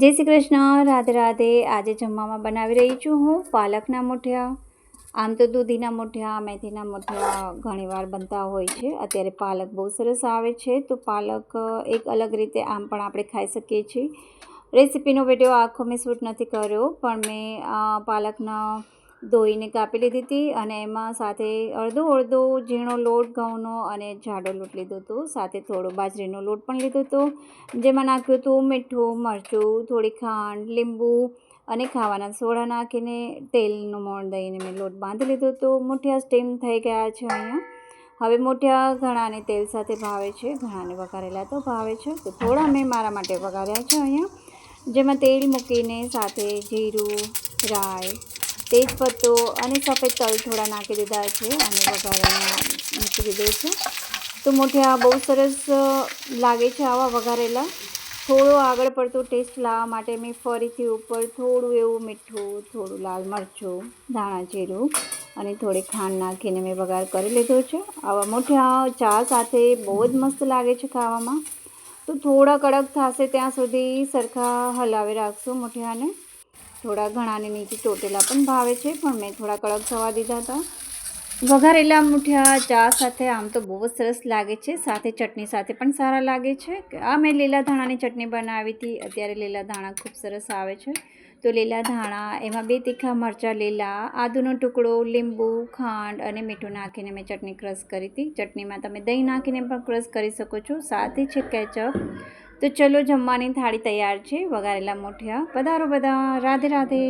જય શ્રી કૃષ્ણ, રાધે રાધે। આજે જમવામાં બનાવી રહી છું હું પાલકના મુઠિયા। આમ તો દૂધીના મુઠિયા, મેથીના મુઠિયા ઘણીવાર બનતા હોય છે। અત્યારે પાલક બહુ સરસ આવે છે, તો પાલક એક અલગ રીતે આમ પણ આપણે ખાઈ શકીએ છીએ। રેસીપીનો વિડીયો આખો મેં શૂટ નથી કર્યો, પણ મેં પાલકના ધોઈને કાપી લીધી હતી અને એમાં સાથે અડધો ઝીણો લોટ ઘઉંનો અને જાડો લોટ લીધો હતો, સાથે થોડો બાજરીનો લોટ પણ લીધો હતો, જેમાં નાખ્યું હતું મીઠું, મરચું, થોડી ખાંડ, લીંબુ અને ખાવાના સોડા નાખીને તેલનું મોણ દઈને મેં લોટ બાંધી લીધો હતો। મુઠિયા સ્ટીમ થઈ ગયા છે અહીંયા। હવે મુઠિયા ઘણાને તેલ સાથે ભાવે છે, ઘણાને વઘારેલા તો ભાવે છે, તો થોડા મેં મારા માટે વઘાર્યા છે અહીંયા। જેમાં તેલ મૂકીને સાથે જીરું, રાઈ, તેજપત્તો અને સફેદ તલ થોડા નાખી દીધા છે અને વઘારીને મૂકી દીધો છે। તો મુઠિયા બહુ સરસ લાગે છે આવા વઘારેલા। થોડો આગળ પડતો ટેસ્ટ લાવવા માટે મેં ફરીથી ઉપર થોડું એવું મીઠું, થોડું લાલ મરચું, ધાણા જીરું અને થોડી ખાંડ નાખીને મેં વઘાર કરી લીધો છે। આવા મુઠિયા ચા સાથે બહુ જ મસ્ત લાગે છે ખાવામાં। તો થોડા કડક થશે ત્યાં સુધી સરખા હલાવી રાખશું મુઠિયાને। થોડા ઘણાને નીચે ચોટેલા પણ ભાવે છે, પણ મેં થોડા કડક થવા દીધા હતા। વઘારેલા મુઠિયા ચા સાથે આમ તો બહુ જ સરસ લાગે છે, સાથે ચટણી સાથે પણ સારા લાગે છે। આ મેં લીલા ધાણાની ચટણી બનાવી હતી। અત્યારે લીલા ધાણા ખૂબ સરસ આવે છે, તો લીલા ધાણા, એમાં 2 તીખા મરચાં લીલા, આદુનો ટુકડો, લીંબુ, ખાંડ અને મીઠું નાખીને મેં ચટણી ક્રશ કરી હતી। ચટણીમાં તમે દહીં નાખીને પણ ક્રશ કરી શકો છો, સાથે છે કેચઅપ। તો ચલો, જમવાની થાળી તૈયાર છે। વઘારેલા મુઠિયા, પધારો બધા, રાધે રાધે।